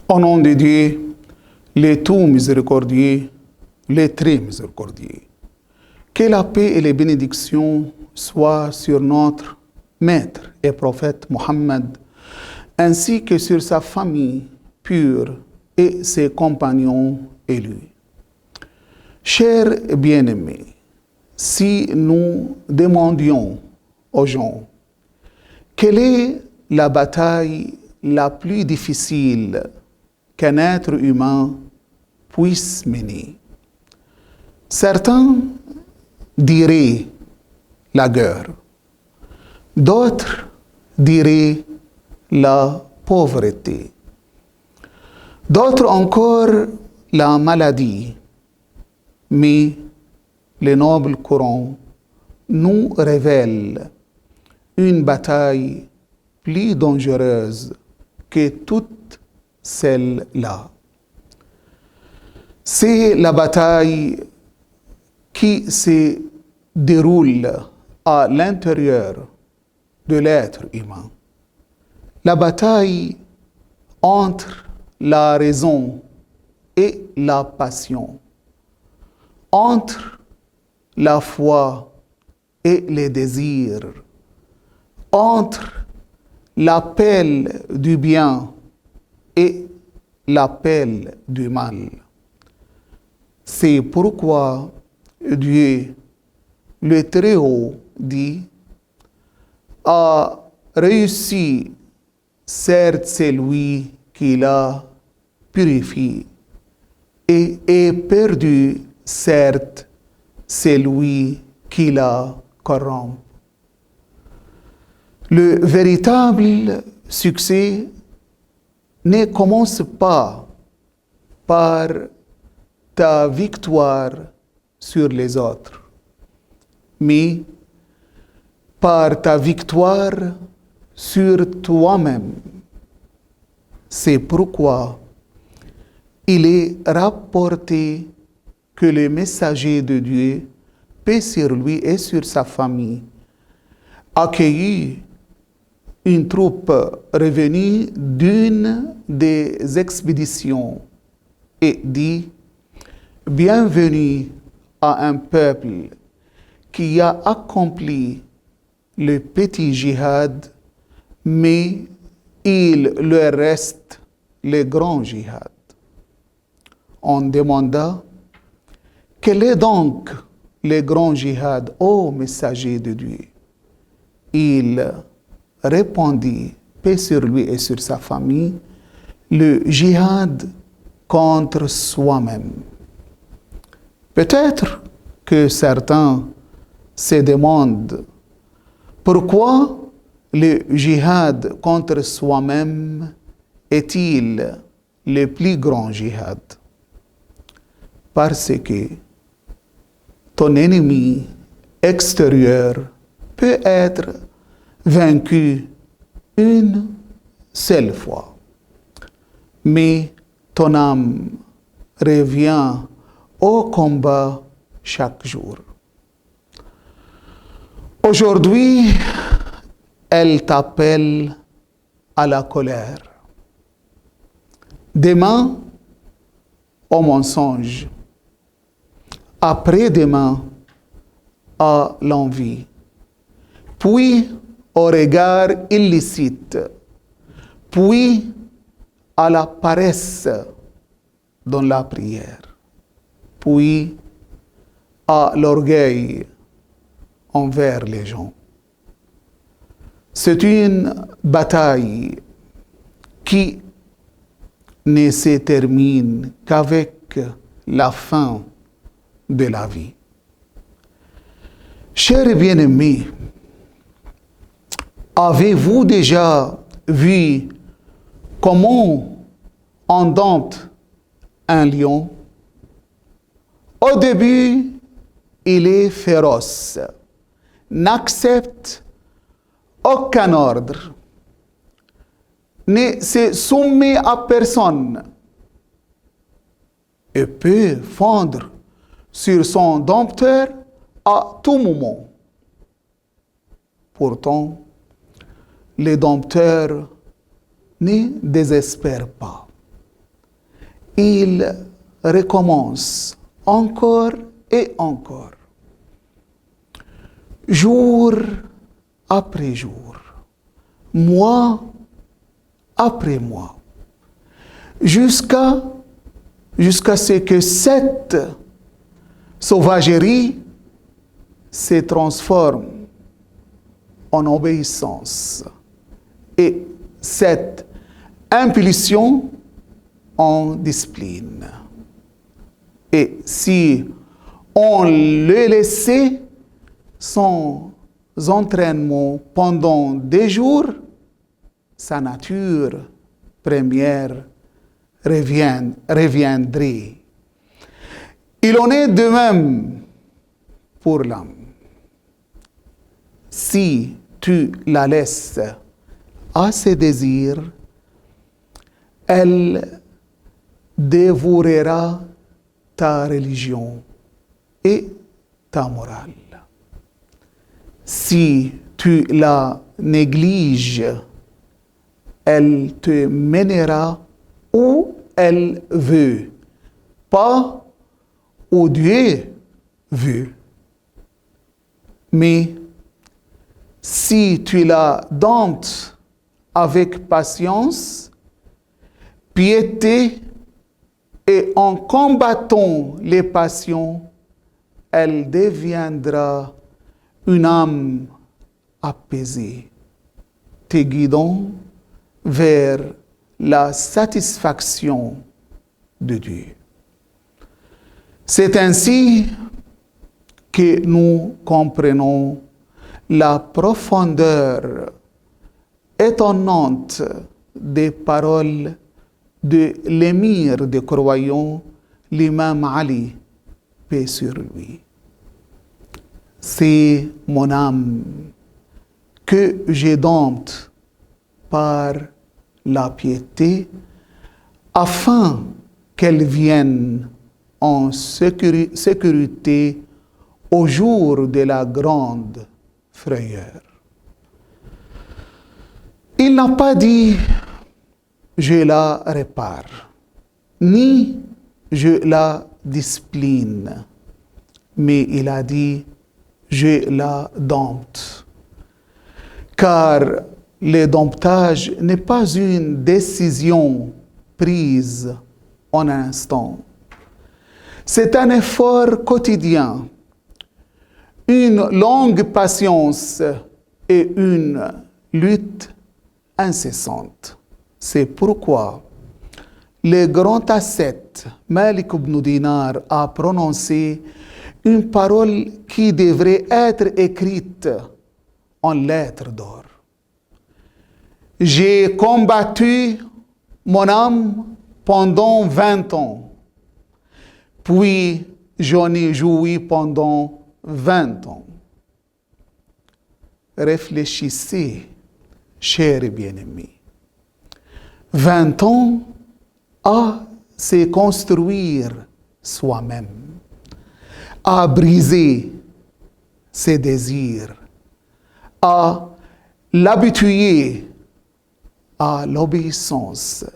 Au nom de Dieu, le tout miséricordieux, le très miséricordieux. Que la paix et les bénédictions soient sur notre Maître et prophète Mohammed, ainsi que sur sa famille pure et ses compagnons élus. Chers bien-aimés, si nous demandions aux gens quelle est la bataille la plus difficile qu'un être humain puisse mener, certains diraient la guerre, d'autres diraient la pauvreté, d'autres encore la maladie. Mais le noble Coran nous révèle une bataille plus dangereuse que toutes celles-là. C'est la bataille qui se déroule à l'intérieur de l'être humain. La bataille entre la raison et la passion, entre la foi et les désirs, entre l'appel du bien et l'appel du mal. C'est pourquoi Dieu, le Très-Haut, dit, a réussi, certes celui qui l'a purifié, et est perdu, certes celui qui la corrompt. Le véritable succès ne commence pas par ta victoire sur les autres, mais par ta victoire sur toi-même. C'est pourquoi il est rapporté que le messager de Dieu, paix sur lui et sur sa famille, accueillit une troupe revenue d'une des expéditions et dit: bienvenue à un peuple qui a accompli le petit djihad, mais il leur reste le grand djihad. On demanda: quel est donc le grand djihad, ô messager de Dieu? Il répondit, paix sur lui et sur sa famille, le djihad contre soi-même. Peut-être que certains se demandent pourquoi le djihad contre soi-même est-il le plus grand djihad? Parce que ton ennemi extérieur peut être vaincu une seule fois, mais ton âme revient au combat chaque jour. Aujourd'hui, elle t'appelle à la colère. Demain, au mensonge. Après-demain, à l'envie. Puis au regard illicite. Puis à la paresse dans la prière. Puis à l'orgueil envers les gens. C'est une bataille qui ne se termine qu'avec la fin de la vie. Chers bien-aimés, avez-vous déjà vu comment on dompte un lion? Au début, il est féroce, n'accepte aucun ordre, ne se soumet à personne et peut fondre sur son dompteur à tout moment. Pourtant, le dompteur ne désespère pas. il recommence encore et encore, jour après jour, mois après mois, jusqu'à ce que cette sauvagerie se transforme en obéissance et cette impulsion en discipline. Et si on le laissait sans entraînement pendant des jours, sa nature première reviendrait. Il en est de même pour l'âme. Si tu la laisses à ses désirs, elle dévorera ta religion et ta morale. Si tu la négliges, elle te mènera où elle veut, pas où Dieu veut. Mais si tu la domptes avec patience, piété et en combattant les passions, elle deviendra une âme apaisée, te guidant vers la satisfaction de Dieu. C'est ainsi que nous comprenons la profondeur étonnante des paroles de l'émir des croyants, l'imam Ali, paix sur lui. C'est mon âme que je dompte par la piété, afin qu'elle vienne en sécurité au jour de la grande frayeur. Il n'a pas dit « je la répare », ni « je la discipline », mais il a dit « je la dompte ». Car le domptage n'est pas une décision prise en un instant. C'est un effort quotidien, une longue patience et une lutte incessante. C'est pourquoi le grand ascète Malik ibn Dinar a prononcé une parole qui devrait être écrite en lettres d'or. J'ai combattu mon âme pendant 20 ans, puis j'en ai joui pendant 20 ans. Réfléchissez, chers et bien-aimés. 20 ans à se construire soi-même, à briser ses désirs, à l'habituer à l'obéissance,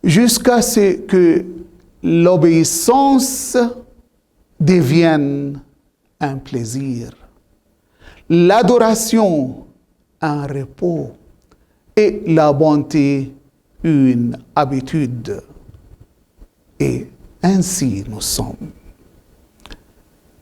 jusqu'à ce que l'obéissance devienne un plaisir, l'adoration un repos et la bonté une habitude. Et ainsi nous sommes.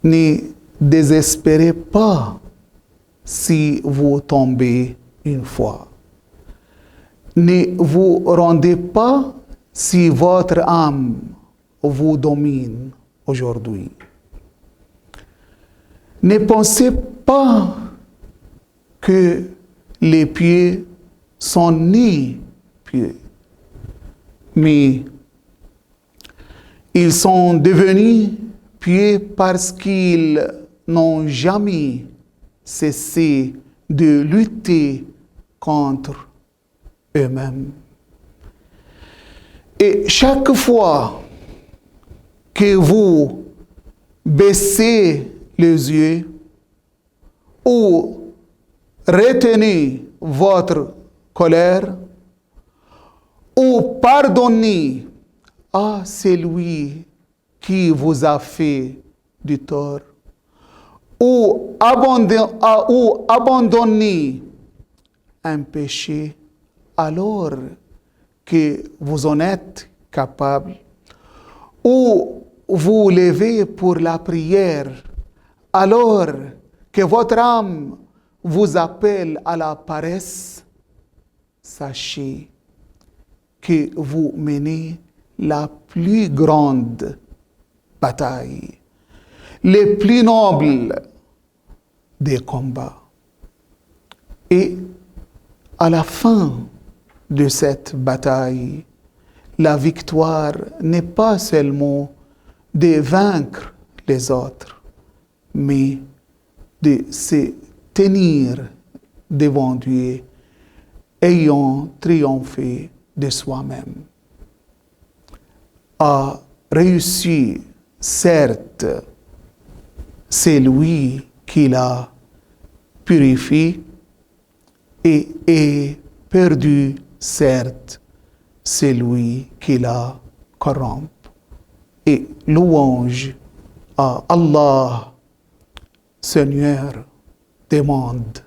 Ne désespérez pas si vous tombez une fois. Ne vous rendez pas si votre âme vous domine aujourd'hui. Ne pensez pas que les pieds sont nés pieux, mais ils sont devenus pieux parce qu'ils n'ont jamais cessé de lutter contre eux-mêmes. Et chaque fois que vous baissez les yeux ou retenez votre colère ou pardonnez à celui qui vous a fait du tort, ou abandonner un péché alors que vous en êtes capable, ou vous levez pour la prière alors que votre âme vous appelle à la paresse, sachez que vous menez la plus grande bataille, le plus noble des combats. Et à la fin de cette bataille, la victoire n'est pas seulement de vaincre les autres, mais de se tenir devant Dieu, ayant triomphé de soi-même. A réussi, certes, c'est lui qui l'a purifié, et est perdu, certes, c'est lui qui la corrompt. Et louange à Allah, Seigneur des mondes.